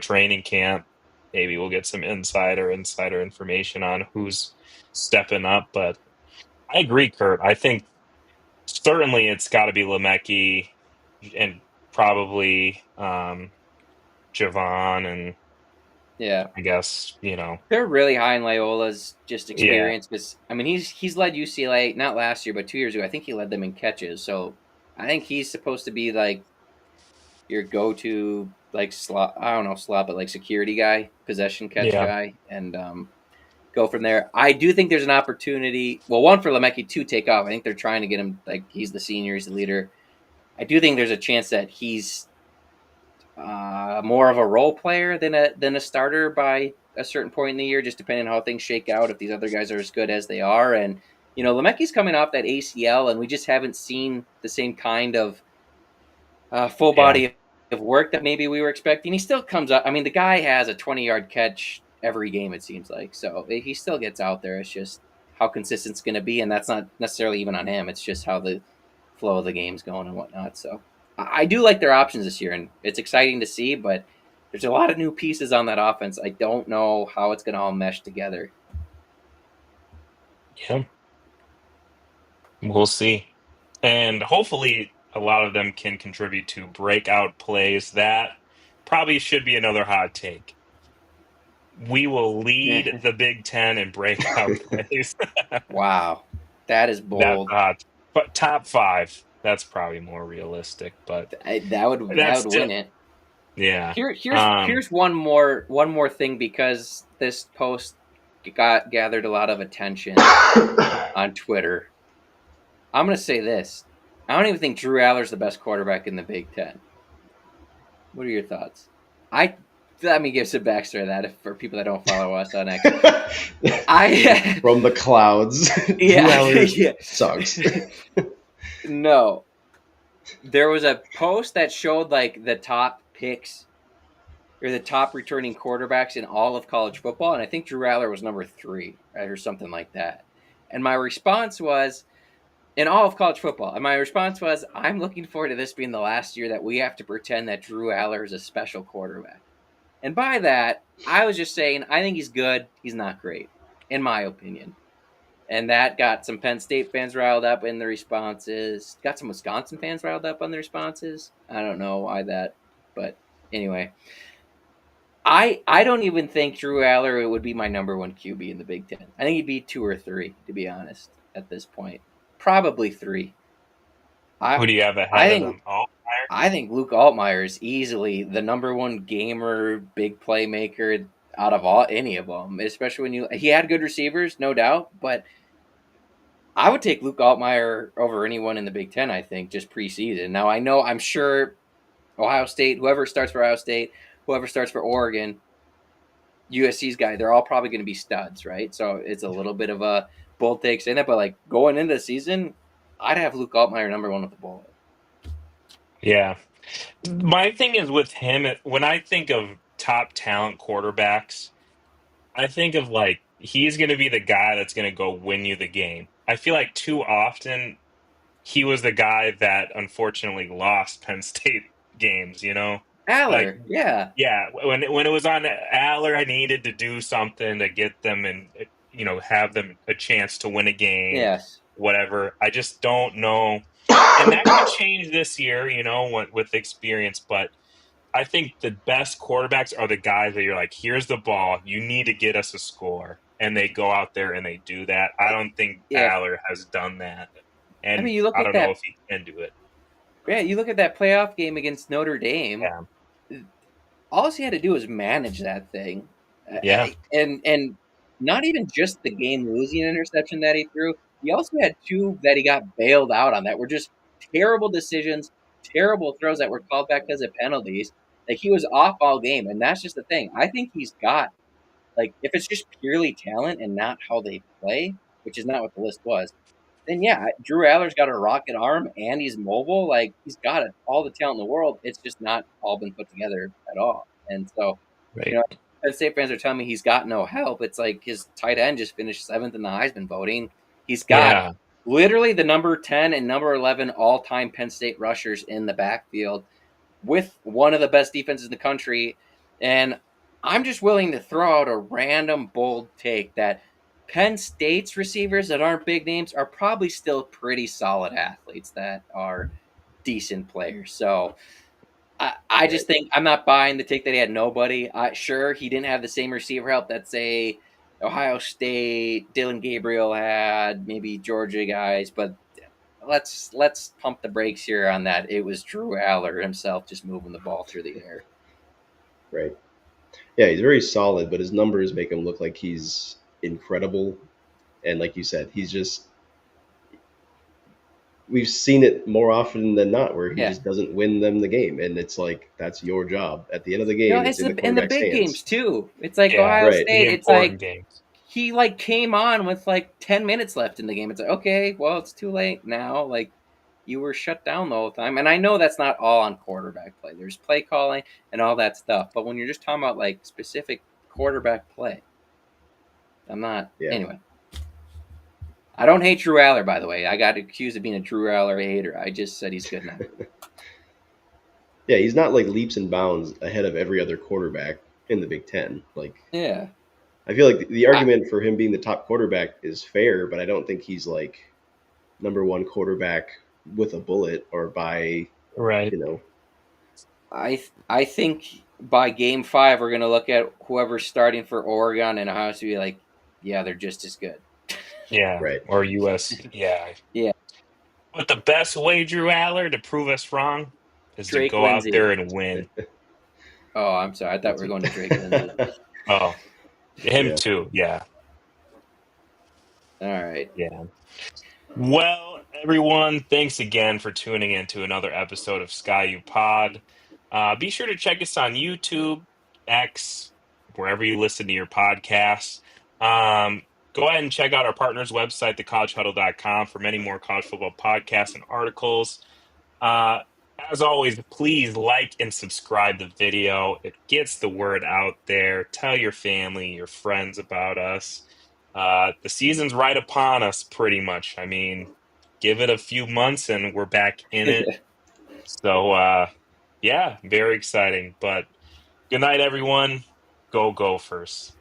training camp, maybe we'll get some insider information on who's stepping up. But I agree, Kurt. I think certainly it's got to be Lemecki and probably Javon, and Yeah, I guess they're really high in Loyola's just yeah, experience because I mean he's led UCLA not last year but 2 years ago. I think he led them in catches. So I think he's supposed to be like your go-to like slot. I don't know slot, but like security guy, possession catch yeah, guy, and go from there. I do think there's an opportunity. Well, one for Lemecki to take off. I think they're trying to get him like he's the senior, he's the leader. I do think there's a chance that he's more of a role player than a starter by a certain point in the year, just depending on how things shake out. If these other guys are as good as they are, and Lemecki's coming off that ACL, and we just haven't seen the same kind of full yeah, body of work that maybe we were expecting. He still comes up. I mean, the guy has a 20-yard catch every game. It seems like so he still gets out there. It's just how consistent it's going to be, and that's not necessarily even on him. It's just how the flow of the game's going and whatnot. So I do like their options this year, and it's exciting to see. But there's a lot of new pieces on that offense. I don't know how it's going to all mesh together. yeah. We'll see, and hopefully a lot of them can contribute to breakout plays. That probably should be another hot take. We will lead the Big Ten in breakout plays. Wow, that is That's bold. hot, but top five. That's probably more realistic, but That that's would still win it. yeah. Here's Um, one more thing because this post gathered a lot of attention on Twitter. I'm going to say this. I don't even think Drew Aller's the best quarterback in the Big Ten. What are your thoughts? Let me give some backstory to that for people that don't follow us on X. From the clouds, Drew Aller sucks. No. There was a post that showed like the top picks or the top returning quarterbacks in all of college football, and I think Drew Aller was number 3 or something like that. And my response was, in all of college football, and my response was, I'm looking forward to this being the last year that we have to pretend that Drew Aller is a special quarterback. And by that, I was just saying, I think he's good. He's not great, in my opinion. And that got some Penn State fans riled up in the responses. Got some Wisconsin fans riled up on the responses. I don't know why that, but anyway. I don't even think Drew Aller would be my number 1 QB in the Big Ten. I think he'd be 2 or 3, to be honest, at this point. Probably 3. Who do you have ahead of them? Altmaier? I think Luke Altmaier is easily the number 1 gamer, big playmaker out of any of them. Especially when he had good receivers, no doubt, but I would take Luke Altmaier over anyone in the Big Ten. I think just preseason. Now I'm sure Ohio State, whoever starts for Ohio State, whoever starts for Oregon, USC's guy, they're all probably going to be studs, right? So it's a little bit of a bold take saying that, but like going into the season, I'd have Luke Altmaier number 1 with the bullet. Yeah. My thing is with him, when I think of top talent quarterbacks, I think of like he's going to be the guy that's going to go win you the game. I feel like too often he was the guy that unfortunately lost Penn State games, Aller, like yeah. Yeah, when it was on Aller, I needed to do something to get them and have them a chance to win a game. Yes. Whatever. I just don't know, and that could change this year, with experience. But I think the best quarterbacks are the guys that you're like, here's the ball, you need to get us a score, and they go out there and they do that. I don't think Aller has done that, and I mean, you look I at don't know if he can do it. Yeah, you look at that playoff game against Notre Dame. Yeah. All he had to do was manage that thing. Yeah. And not even just the game-losing interception that he threw. He also had 2 that he got bailed out on that were just terrible decisions, terrible throws that were called back because of penalties. Like, he was off all game, and that's just the thing. I think he's got, like, if it's just purely talent and not how they play, which is not what the list was, then yeah, Drew Aller's got a rocket arm and he's mobile. Like, he's got all the talent in the world. It's just not all been put together at all. And so, right. Penn State fans are telling me he's got no help. It's like his tight end just finished 7th in the Heisman voting. He's got literally the number 10 and number 11 all-time Penn State rushers in the backfield with one of the best defenses in the country. And I'm just willing to throw out a random bold take that Penn State's receivers that aren't big names are probably still pretty solid athletes that are decent players. So I just think I'm not buying the take that he had nobody. Sure, he didn't have the same receiver help that, say, Ohio State, Dylan Gabriel had, maybe Georgia guys, but let's pump the brakes here on that. It was Drew Aller himself just moving the ball through the air. Right. Yeah, he's very solid, but his numbers make him look like he's incredible. And like you said, he's just, we've seen it more often than not where he just doesn't win them the game. And it's like, that's your job. At the end of the game, it's in the big hands. Games too. It's like Ohio State, it's like games. He like came on with like 10 minutes left in the game. It's like, okay, well, it's too late now. Like, you were shut down the whole time. And I know that's not all on quarterback play. There's play calling and all that stuff. But when you're just talking about like specific quarterback play, I'm not. Anyway, I don't hate Drew Aller, by the way. I got accused of being a Drew Aller hater. I just said he's good now. Yeah, he's not like leaps and bounds ahead of every other quarterback in the Big Ten. Like, yeah, I feel like the argument for him being the top quarterback is fair, but I don't think he's like number 1 quarterback with a bullet or by I think by game 5 we're gonna look at whoever's starting for Oregon and Ohio State, be like, yeah, they're just as good. Yeah, right. Or USC. Yeah. But the best way, Drew Aller, to prove us wrong is Drake to go Lindsay. out there and win. Oh, I'm sorry. I thought we were going to Drake Lindsay. Oh, him too. Yeah. All right. Yeah. Well, everyone, thanks again for tuning in to another episode of Sky U Pod. Be sure to check us on YouTube, X, wherever you listen to your podcasts. Go ahead and check out our partner's website, thecollegehuddle.com, for many more college football podcasts and articles. Uh, as always, please like and subscribe the video. It gets the word out there. Tell your family, your friends about us. The season's right upon us, pretty much. I mean, give it a few months and we're back in it. So, yeah, very exciting. But good night, everyone. Go Gophers.